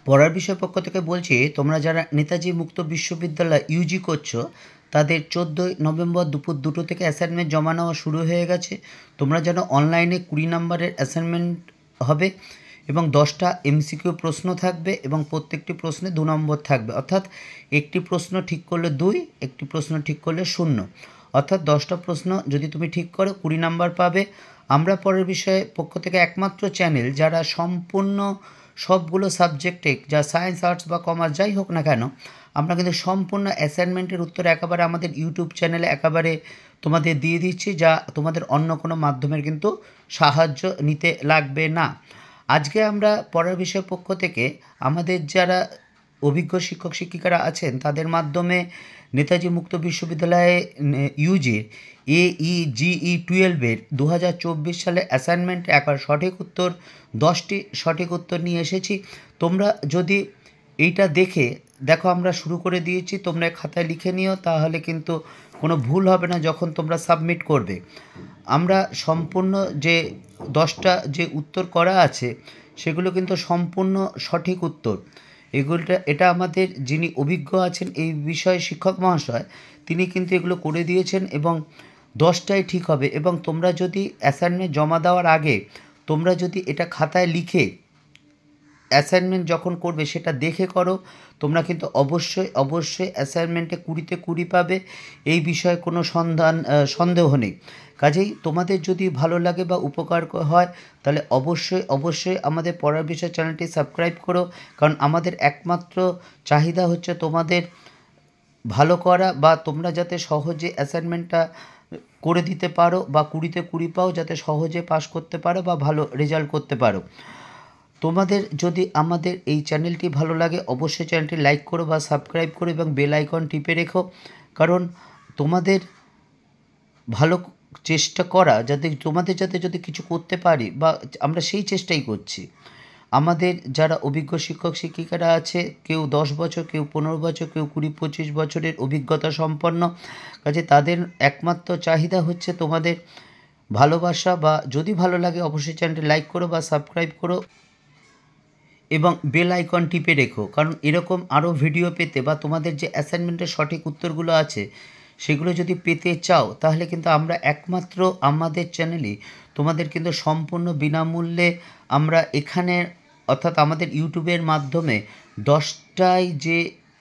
পড়ার বিষয় পক্ষ থেকে বলছি, তোমরা যারা নেতাজি মুক্ত বিশ্ববিদ্যালয় ইউজি করছো তাদের 14ই নভেম্বর দুপুর 2টো থেকে অ্যাসাইনমেন্ট জমা নেওয়া শুরু হয়ে গেছে। তোমরা যেন অনলাইনে 20 নম্বরের অ্যাসাইনমেন্ট হবে এবং 10টা এমসিকিউ প্রশ্ন থাকবে এবং প্রত্যেকটি প্রশ্নে 2 নম্বর থাকবে, অর্থাৎ একটি প্রশ্ন ঠিক করলে 2, একটি প্রশ্ন ঠিক করলে 0, অর্থাৎ 10টা প্রশ্ন যদি তুমি ঠিক করো 20 নম্বর পাবে। আমরা পরের বিষয়ে পক্ষ থেকে একমাত্র চ্যানেল যারা সম্পূর্ণ সবগুলো সাবজেক্টে, যা সায়েন্স, আর্টস বা কমার্স যাই হোক না কেন, আমরা কিন্তু সম্পূর্ণ অ্যাসাইনমেন্টের উত্তর একেবারে আমাদের ইউটিউব চ্যানেলে একেবারে তোমাদের দিয়ে দিচ্ছি, যা তোমাদের অন্য কোনো মাধ্যমের কিন্তু সাহায্য নিতে লাগবে না। আজকে আমরা পড়ার বিষয় পক্ষ থেকে আমাদের যারা অভিজ্ঞ শিক্ষক শিক্ষিকারা আছেন তাদের মাধ্যমে নেতাজি মুক্ত বিশ্ববিদ্যালয়ে ইউজির AEGE 12-এর 2024 সালে অ্যাসাইনমেন্টে একবার সঠিক উত্তর 10টি সঠিক উত্তর নিয়ে এসেছি। তোমরা যদি এইটা দেখো আমরা শুরু করে দিয়েছি, তোমরা খাতায় লিখে নিও, তাহলে কিন্তু কোনো ভুল হবে না যখন তোমরা সাবমিট করবে। আমরা সম্পূর্ণ যে 10টা যে উত্তর করা আছে সেগুলো কিন্তু সম্পূর্ণ সঠিক উত্তর। এটা আমাদের যিনি অভিজ্ঞ আছেন এই বিষয়ে শিক্ষক মহাশয়, তিনি কিন্তু এগুলো করে দিয়েছেন এবং 10টাই ঠিক হবে। এবং তোমরা যদি অ্যাসাইনমেন্ট জমা দেওয়ার আগে তোমরা যদি এটা খাতায় লিখে অ্যাসাইনমেন্ট যখন করবে সেটা দেখে করো, তোমরা কিন্তু অবশ্যই অ্যাসাইনমেন্টে 20তে 20 পাবে, এই বিষয়ে কোনো সন্দেহ নেই। কাজেই তোমাদের যদি ভালো লাগে বা উপকার হয় তাহলে অবশ্যই আমাদের পড়ার বিষয় চ্যানেলটি সাবস্ক্রাইব করো, কারণ আমাদের একমাত্র চাহিদা হচ্ছে তোমাদের ভালো করা বা তোমরা যাতে সহজে অ্যাসাইনমেন্টটা করে দিতে পারো বা 20তে 20 পাও, যাতে সহজে পাস করতে পারো বা ভালো রেজাল্ট করতে পারো। তোমাদের যদি আমাদের এই চ্যানেলটি ভালো লাগে অবশ্যই চ্যানেলটি লাইক করো বা সাবস্ক্রাইব করো এবং বেল আইকন টিপে রেখো, কারণ তোমাদের ভালো চেষ্টা করা যাতে যদি কিছু করতে পারি বা আমরা সেই চেষ্টাই করছি। আমাদের যারা অভিজ্ঞ শিক্ষক শিক্ষিকারা আছে, কেউ 10 বছর, কেউ 15 বছর, কেউ 20-25 বছরের অভিজ্ঞতা সম্পন্ন, কাজে তাদের একমাত্র চাহিদা হচ্ছে তোমাদের ভালোবাসা, বা যদি ভালো লাগে অবশ্যই চ্যানেলটি লাইক করো বা সাবস্ক্রাইব করো এবং বেল আইকন টিপে রেখো, কারণ এরকম আরও ভিডিও পেতে বা তোমাদের যে অ্যাসাইনমেন্টের সঠিক উত্তরগুলো আছে সেগুলো যদি পেতে চাও তাহলে কিন্তু আমরা একমাত্র আমাদের চ্যানেলে তোমাদের কিন্তু সম্পূর্ণ বিনামূল্যে আমরা এখানে, অর্থাৎ আমাদের ইউটিউবের মাধ্যমে 10টাই যে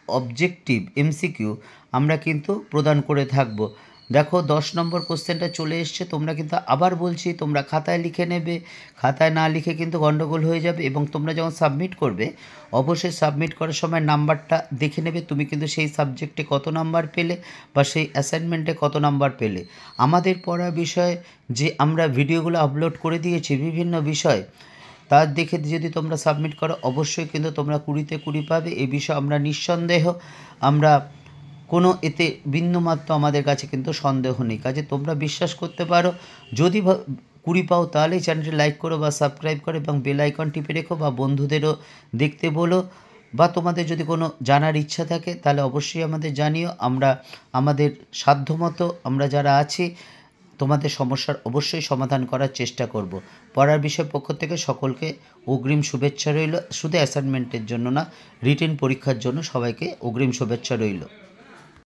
অবজেক্টিভ এমসিকিউ আমরা কিন্তু প্রদান করে থাকব। দেখো 10 নম্বর কোশ্চেনটা চলে এসছে, তোমরা কিন্তু আবার বলছি তোমরা খাতায় লিখে নেবে, খাতায় না লিখে কিন্তু গন্ডগোল হয়ে যাবে। এবং তোমরা যখন সাবমিট করবে অবশ্যই সাবমিট করার সময় নাম্বারটা দেখে নেবে, তুমি কিন্তু সেই সাবজেক্টে কত নাম্বার পেলে বা সেই অ্যাসাইনমেন্টে কত নাম্বার পেলে। আমাদের পড়ার বিষয়ে যে আমরা ভিডিওগুলো আপলোড করে দিয়েছি বিভিন্ন বিষয়, তার দেখে যদি তোমরা সাবমিট করো অবশ্যই কিন্তু তোমরা 20তে 20 পাবে, এই বিষয়ে আমরা নিঃসন্দেহ, আমরা কোনো এতে বিন্দুমাত্র আমাদের কাছে কিন্তু সন্দেহ নেই। কাজে তোমরা বিশ্বাস করতে পারো, যদি 20 পাও তাহলেই চ্যানেলটি লাইক করো বা সাবস্ক্রাইব করো এবং বেল আইকন টিপে রেখো বা বন্ধুদেরও দেখতে বলো, বা তোমাদের যদি কোনো জানার ইচ্ছা থাকে তাহলে অবশ্যই আমাদের জানিও। আমরা আমাদের সাধ্যমতো আমরা যারা আছি তোমাদের সমস্যার অবশ্যই সমাধান করার চেষ্টা করব। পড়ার বিষয় পক্ষ থেকে সকলকে অগ্রিম শুভেচ্ছা রইল, শুধু অ্যাসাইনমেন্টের জন্য না, রিটেন পরীক্ষার জন্য সবাইকে অগ্রিম শুভেচ্ছা রইল।